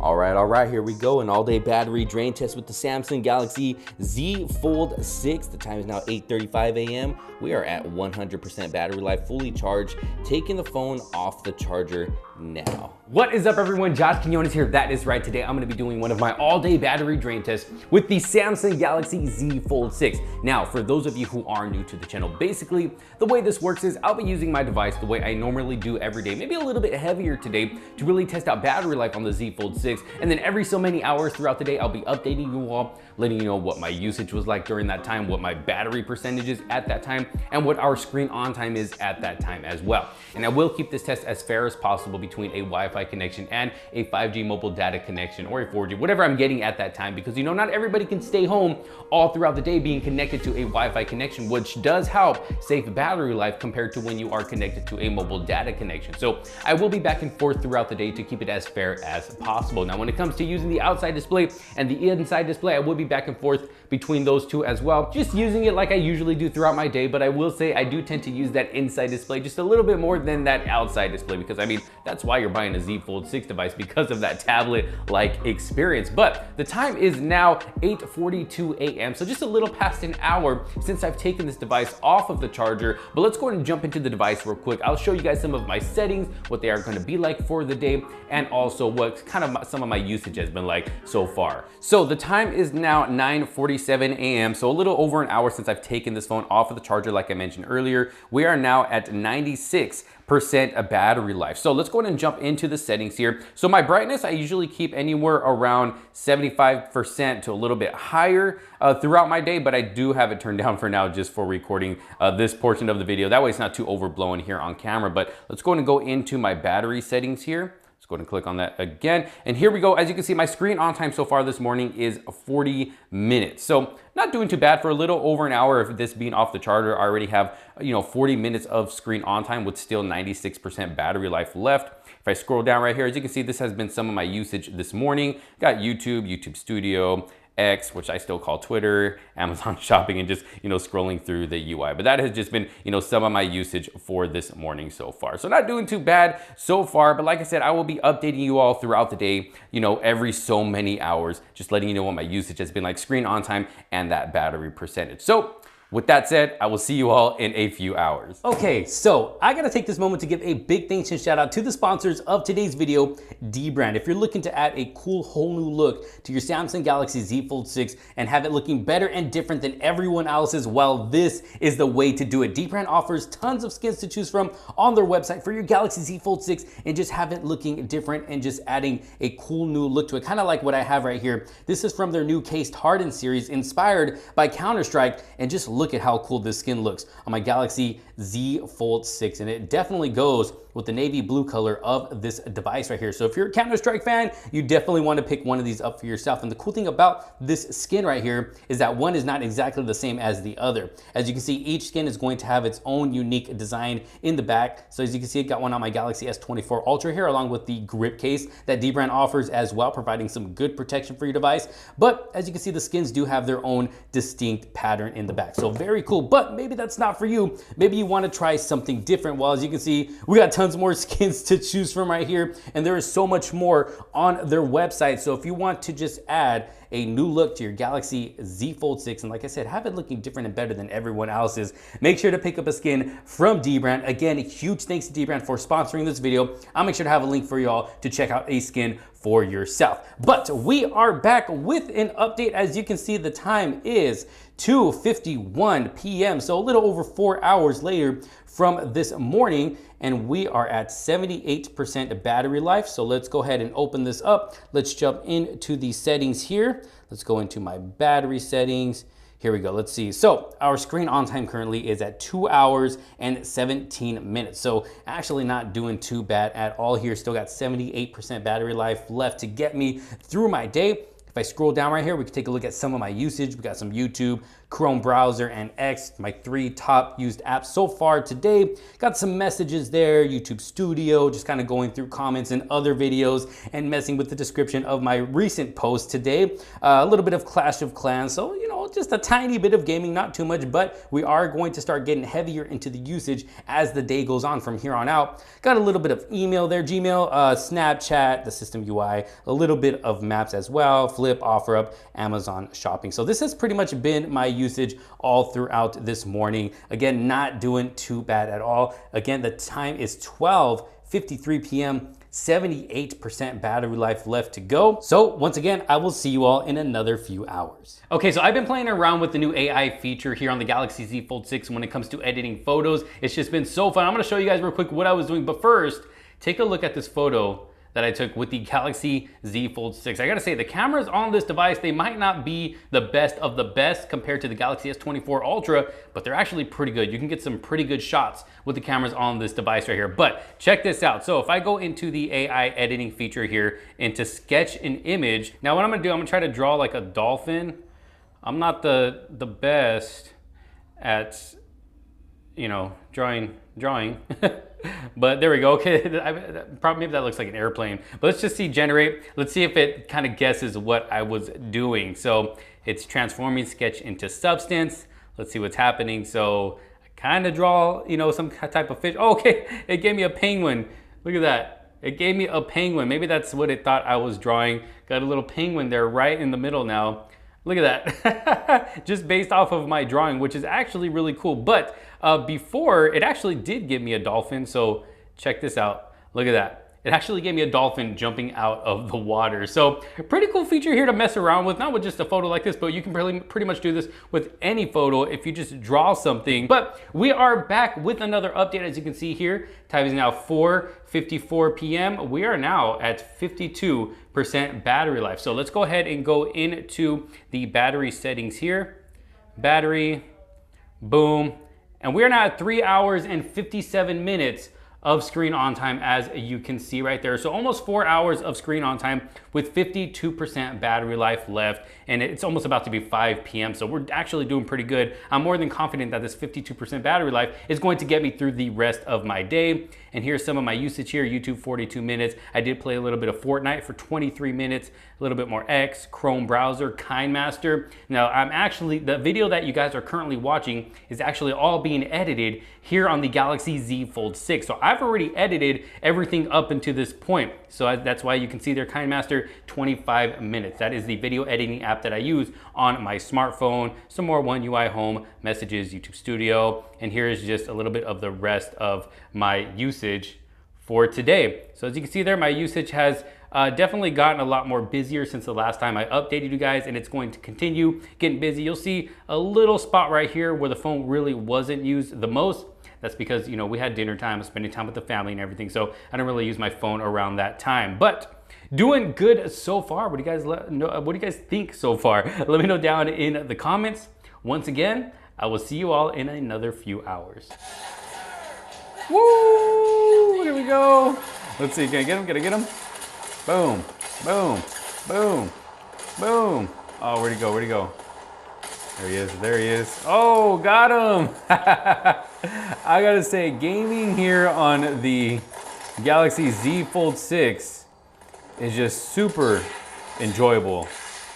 All right, here we go. An all-day battery drain test with the Samsung Galaxy Z Fold 6. The time is now 8:35 a.m. We are at 100% battery life, fully charged, taking the phone off the charger now. What is up, everyone? Josh Quinones here. That is right. Today I'm going to be doing one of my all-day battery drain tests with the Samsung Galaxy Z Fold 6. Now, for those of you who are new to the channel, basically the way this works is I'll be using my device the way I normally do every day, maybe a little bit heavier today, to really test out battery life on the Z Fold 6. And then every so many hours throughout the day, I'll be updating you all, letting you know what my usage was like during that time, what my battery percentage is at that time, and what our screen on time is at that time as well. And I will keep this test as fair as possible between a Wi-Fi connection and a 5G mobile data connection, or a 4G, whatever I'm getting at that time, because not everybody can stay home all throughout the day being connected to a Wi-Fi connection, which does help save battery life compared to when you are connected to a mobile data connection. So I will be back and forth throughout the day to keep it as fair as possible. Now, when it comes to using the outside display and the inside display, I will be back and forth between those two as well, just using it like I usually do throughout my day. But I will say I do tend to use that inside display just a little bit more than that outside display, because I mean, that's why you're buying a Z Fold 6 device, because of that tablet-like experience. But the time is now 8:42 a.m., so just a little past an hour since I've taken this device off of the charger. But let's go ahead and jump into the device real quick. I'll show you guys some of my settings, what they are going to be like for the day, and also what kind of some of my usage has been like so far. So the time is now 9:47 a.m., so a little over an hour since I've taken this phone off of the charger. Like I mentioned earlier, we are now at 96% battery life. So let's go ahead and jump into the settings here. So my brightness, I usually keep anywhere around 75% to a little bit higher throughout my day, but I do have it turned down for now just for recording this portion of the video. That way it's not too overblown here on camera. But let's go ahead and go into my battery settings here. Let's go ahead and click on that again. And here we go. As you can see, my screen on time so far this morning is 40 minutes. So not doing too bad for a little over an hour of this being off the charger. I already have, 40 minutes of screen on time with still 96% battery life left. If I scroll down right here, as you can see, this has been some of my usage this morning. Got YouTube, YouTube Studio, X, which I still call Twitter, Amazon Shopping, and just, scrolling through the UI. But that has just been, some of my usage for this morning so far. So not doing too bad so far, but like I said, I will be updating you all throughout the day, every so many hours, just letting you know what my usage has been like, screen on time, and that battery percentage. So with that said, I will see you all in a few hours. Okay, so I gotta take this moment to give a big thanks and shout out to the sponsors of today's video, Dbrand. If you're looking to add a cool whole new look to your Samsung Galaxy Z Fold 6 and have it looking better and different than everyone else's, well, this is the way to do it. Dbrand offers tons of skins to choose from on their website for your Galaxy Z Fold 6 and just have it looking different and just adding a cool new look to it, kind of like what I have right here. This is from their new Cased Hardened series, inspired by Counter-Strike, and just look at how cool this skin looks on my Galaxy Z Fold 6, and it definitely goes with the navy blue color of this device right here. So if you're a Counter-Strike fan, you definitely want to pick one of these up for yourself. And the cool thing about this skin right here is that one is not exactly the same as the other. As you can see, each skin is going to have its own unique design in the back. So as you can see, I got one on my Galaxy S24 Ultra here, along with the grip case that Dbrand offers as well, providing some good protection for your device. But as you can see, the skins do have their own distinct pattern in the back. So very cool, but maybe that's not for you. Maybe you want to try something different. Well, as you can see, we got tons more skins to choose from right here, and there is so much more on their website. So if you want to just add a new look to your Galaxy Z Fold 6, and like I said, have it looking different and better than everyone else's, make sure to pick up a skin from Dbrand. Again, huge thanks to Dbrand for sponsoring this video. I'll make sure to have a link for y'all to check out a skin for yourself. But we are back with an update. As you can see, the time is 2:51 p.m. So a little over 4 hours later from this morning, and we are at 78% battery life. So let's go ahead and open this up. Let's jump into the settings here. Let's go into my battery settings. Here we go. Let's see. So our screen on time currently is at 2 hours and 17 minutes. So actually not doing too bad at all here. Still got 78% battery life left to get me through my day. If I scroll down right here, we can take a look at some of my usage. We got some YouTube, Chrome browser, and X, my 3 top used apps so far today. Got some messages there, YouTube Studio, just kind of going through comments and other videos and messing with the description of my recent post today. A little bit of Clash of Clans, so well, just a tiny bit of gaming, not too much, but we are going to start getting heavier into the usage as the day goes on from here on out. Got a little bit of email there, Gmail, Snapchat, the system UI, a little bit of maps as well, Flip, OfferUp, Amazon shopping. So this has pretty much been my usage all throughout this morning. Again, not doing too bad at all. Again, the time is 12:53 p.m. 78% battery life left to go. So once again, I will see you all in another few hours. Okay, so I've been playing around with the new AI feature here on the Galaxy Z Fold 6 when it comes to editing photos. It's just been so fun. I'm gonna show you guys real quick what I was doing, but first, take a look at this photo that I took with the Galaxy Z Fold 6. I gotta say, the cameras on this device, they might not be the best of the best compared to the Galaxy S24 Ultra, but they're actually pretty good. You can get some pretty good shots with the cameras on this device right here. But check this out. So if I go into the AI editing feature here, into Sketch an Image, now what I'm gonna do, I'm gonna try to draw like a dolphin. I'm not the best at, you know, drawing. But there we go. Okay, maybe that looks like an airplane. But let's just see generate. Let's see if it kind of guesses what I was doing. So it's transforming sketch into substance. Let's see what's happening. So I kind of draw, you know, some type of fish. Oh, okay, it gave me a penguin. Look at that. It gave me a penguin. Maybe that's what it thought I was drawing. Got a little penguin there right in the middle now. Look at that. Just based off of my drawing, which is actually really cool. But before, it actually did give me a dolphin. So check this out. Look at that. It actually gave me a dolphin jumping out of the water. So pretty cool feature here to mess around with, not with just a photo like this, but you can pretty much do this with any photo if you just draw something. But we are back with another update. As you can see here, time is now 4:54 p.m. We are now at 52% battery life. So let's go ahead and go into the battery settings here. Battery, boom. And we are now at 3 hours and 57 minutes of screen on time, as you can see right there. So almost 4 hours of screen on time with 52% battery life left, and it's almost about to be 5 p.m. So we're actually doing pretty good. I'm more than confident that this 52% battery life is going to get me through the rest of my day. And here's some of my usage here. YouTube, 42 minutes. I did play a little bit of Fortnite for 23 minutes, a little bit more X, Chrome browser, KineMaster. Now the video that you guys are currently watching is actually all being edited here on the Galaxy Z Fold 6. So I've already edited everything up until this point. So that's why you can see there, KineMaster, 25 minutes. That is the video editing app that I use on my smartphone. Some more One UI Home, Messages, YouTube Studio, and here is just a little bit of the rest of my usage for today. So as you can see there, my usage has definitely gotten a lot more busier since the last time I updated you guys, and it's going to continue getting busy. You'll see a little spot right here where the phone really wasn't used the most. That's because, you know, we had dinner time, spending time with the family and everything, so I don't really use my phone around that time. But doing good so far. What do you guys think so far? Let me know down in the comments. Once again, I will see you all in another few hours. Woo! Here we go. Let's see, can I get him? Can I get him? Boom, boom, boom, boom. Oh, where'd he go? Where'd he go? There he is, there he is. Oh, got him. I gotta say, gaming here on the Galaxy Z Fold 6 is just super enjoyable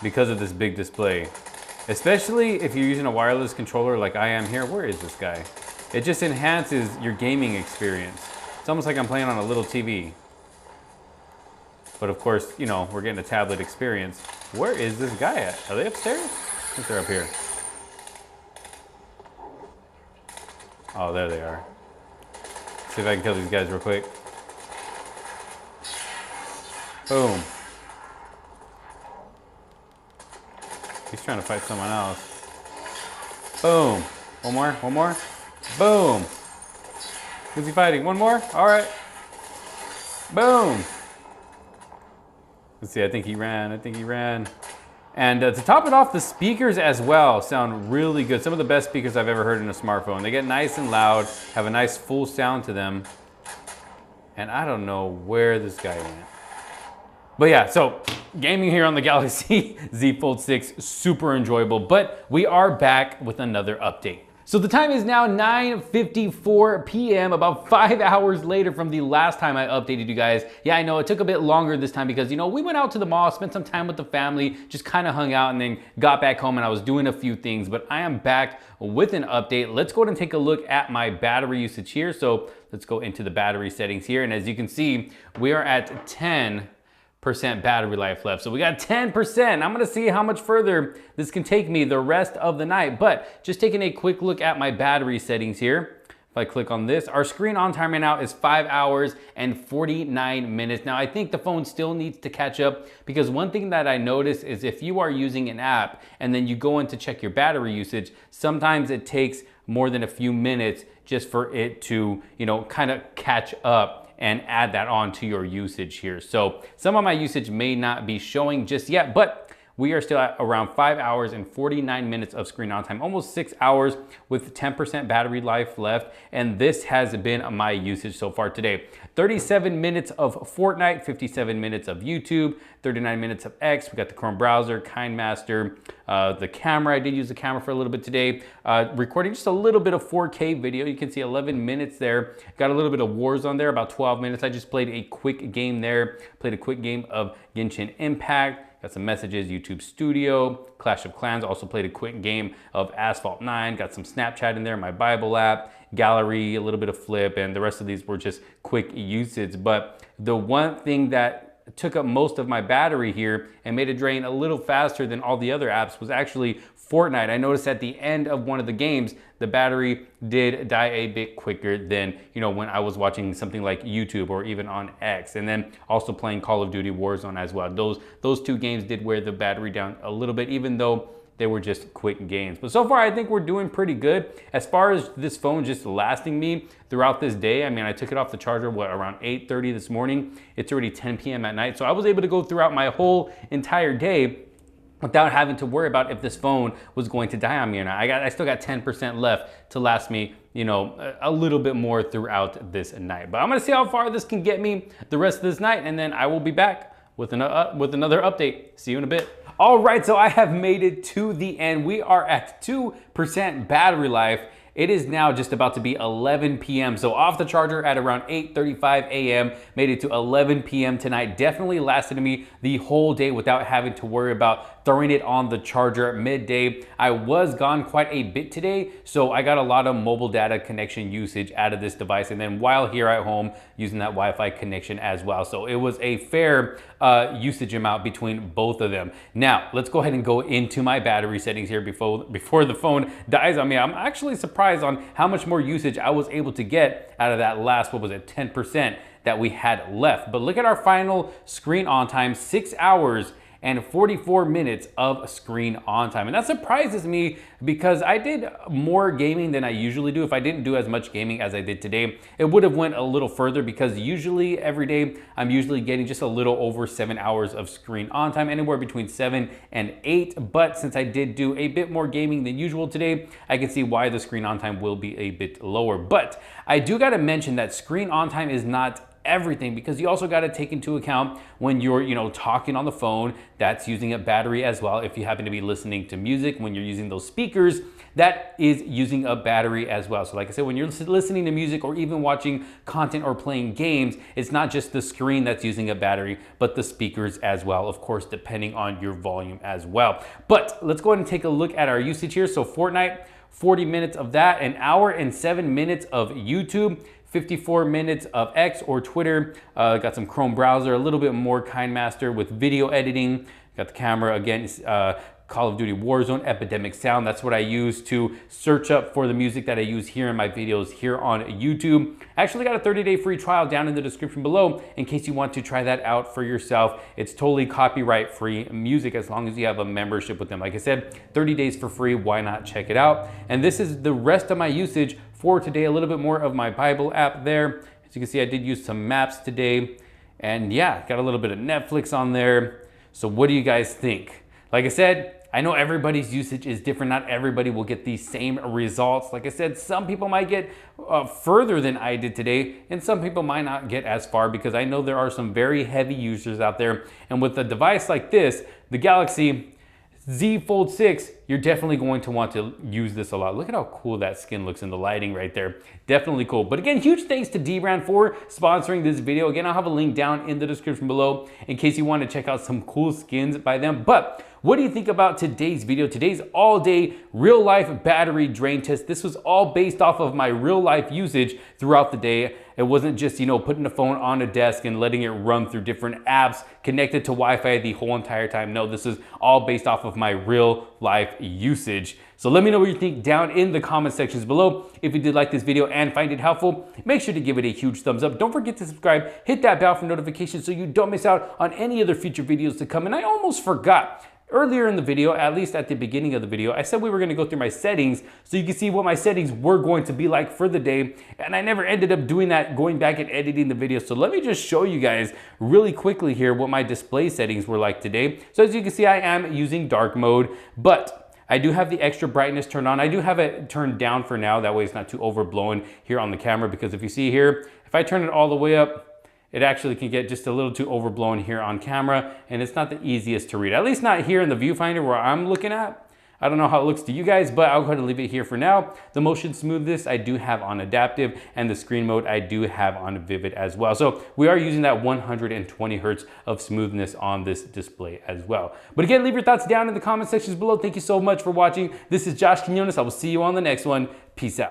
because of this big display. Especially if you're using a wireless controller like I am here. Where is this guy? It just enhances your gaming experience. It's almost like I'm playing on a little TV. But of course, you know, we're getting a tablet experience. Where is this guy at? Are they upstairs? I think they're up here. Oh, there they are. See if I can kill these guys real quick. Boom. He's trying to fight someone else. Boom. One more, one more. Boom. Who's he fighting? One more? All right. Boom. Let's see, I think he ran. And to top it off, the speakers as well sound really good. Some of the best speakers I've ever heard in a smartphone. They get nice and loud, have a nice full sound to them. And I don't know where this guy went. But yeah, so gaming here on the Galaxy Z Fold 6, super enjoyable. But we are back with another update. So the time is now 9:54 p.m., about 5 hours later from the last time I updated you guys. Yeah, I know it took a bit longer this time because, you know, we went out to the mall, spent some time with the family, just kind of hung out and then got back home and I was doing a few things, but I am back with an update. Let's go ahead and take a look at my battery usage here. So let's go into the battery settings here. And as you can see, we are at 10% battery life left. So we got 10%. I'm gonna see how much further this can take me the rest of the night. But just taking a quick look at my battery settings here. If I click on this, our screen on time right now is 5 hours and 49 minutes. Now I think the phone still needs to catch up because one thing that I noticed is if you are using an app and then you go in to check your battery usage, sometimes it takes more than a few minutes just for it to, you know, kind of catch up and add that on to your usage here. So some of my usage may not be showing just yet, but we are still at around 5 hours and 49 minutes of screen on time, almost 6 hours with 10% battery life left. And this has been my usage so far today. 37 minutes of Fortnite, 57 minutes of YouTube, 39 minutes of X. We got the Chrome browser, KineMaster, the camera. I did use the camera for a little bit today. Recording just a little bit of 4K video. You can see 11 minutes there. Got a little bit of Warzone there, about 12 minutes. I just played a quick game there. Played a quick game of Genshin Impact. Got some messages, YouTube Studio, Clash of Clans, also played a quick game of Asphalt 9, got some Snapchat in there, my Bible app, gallery, a little bit of Flip, and the rest of these were just quick usage. But the one thing that took up most of my battery here and made it drain a little faster than all the other apps was actually Fortnite. I noticed at the end of one of the games, the battery did die a bit quicker than, you know, when I was watching something like YouTube or even on X, and then also playing Call of Duty Warzone as well. Those two games did wear the battery down a little bit, even though they were just quick games. But so far, I think we're doing pretty good. As far as this phone just lasting me throughout this day, I mean, I took it off the charger, around 8:30 this morning. It's already 10 p.m. at night. So I was able to go throughout my whole entire day without having to worry about if this phone was going to die on me or not. I still got 10% left to last me, you know, a little bit more throughout this night. But I'm gonna see how far this can get me the rest of this night, and then I will be back with another update. See you in a bit. All right, so I have made it to the end. We are at 2% battery life. It is now just about to be 11 p.m. So off the charger at around 8:35 a.m. Made it to 11 p.m. tonight. Definitely lasted me the whole day without having to worry about throwing it on the charger at midday. I was gone quite a bit today, so I got a lot of mobile data connection usage out of this device. And then while here at home, using that Wi-Fi connection as well. So it was a fair usage amount between both of them. Now, let's go ahead and go into my battery settings here before the phone dies on me. I'm actually surprised on how much more usage I was able to get out of that last, what was it, 10% that we had left. But look at our final screen on time, 6 hours and 44 minutes of screen on time. And that surprises me because I did more gaming than I usually do. If I didn't do as much gaming as I did today, it would have went a little further because usually every day I'm usually getting just a little over 7 hours of screen on time, anywhere between 7 and 8. But since I did do a bit more gaming than usual today, I can see why the screen on time will be a bit lower. But I do gotta mention that screen on time is not everything, because you also got to take into account when you're, you know, talking on the phone, that's using a battery as well. If you happen to be listening to music, when you're using those speakers, that is using a battery as well. So like I said, when you're listening to music or even watching content or playing games, it's not just the screen that's using a battery, but the speakers as well, of course, depending on your volume as well. But let's go ahead and take a look at our usage here. So Fortnite, 40 minutes of that, an hour and 7 minutes of YouTube, 54 minutes of X or Twitter, got some Chrome browser, a little bit more KineMaster with video editing, got the camera again, Call of Duty Warzone, Epidemic Sound. That's what I use to search up for the music that I use here in my videos here on YouTube. I actually got a 30-day free trial down in the description below in case you want to try that out for yourself. It's totally copyright-free music as long as you have a membership with them. Like I said, 30 days for free, why not check it out? And this is the rest of my usage for today. A little bit more of my Bible app there. As you can see, I did use some maps today. And yeah, got a little bit of Netflix on there. So what do you guys think? Like I said, I know everybody's usage is different. Not everybody will get the same results. Like I said, some people might get further than I did today, and some people might not get as far, because I know there are some very heavy users out there. And with a device like this, the Galaxy Z Fold 6, you're definitely going to want to use this a lot. Look at how cool that skin looks in the lighting right there. Definitely cool. But again, huge thanks to Dbrand for sponsoring this video. Again, I'll have a link down in the description below in case you want to check out some cool skins by them. But what do you think about today's video? Today's all-day real-life battery drain test. This was all based off of my real-life usage throughout the day. It wasn't just, putting the phone on a desk and letting it run through different apps connected to Wi-Fi the whole entire time. No, this is all based off of my real-life usage. So let me know what you think down in the comment sections below. If you did like this video and find it helpful, make sure to give it a huge thumbs up. Don't forget to subscribe, hit that bell for notifications so you don't miss out on any other future videos to come. And I almost forgot. Earlier in the video, at least at the beginning of the video, I said we were going to go through my settings so you can see what my settings were going to be like for the day, and I never ended up doing that, going back and editing the video. So let me just show you guys really quickly here what my display settings were like today. So as you can see, I am using dark mode, but I do have the extra brightness turned on. I do have it turned down for now, that way it's not too overblown here on the camera, because if you see here, if I turn it all the way up, it actually can get just a little too overblown here on camera, and it's not the easiest to read, at least not here in the viewfinder where I'm looking at. I don't know how it looks to you guys, but I'll go ahead and leave it here for now. The motion smoothness I do have on adaptive, and the screen mode I do have on vivid as well. So we are using that 120 hertz of smoothness on this display as well. But again, leave your thoughts down in the comment sections below. Thank you so much for watching. This is Josh Quinones. I will see you on the next one. Peace out.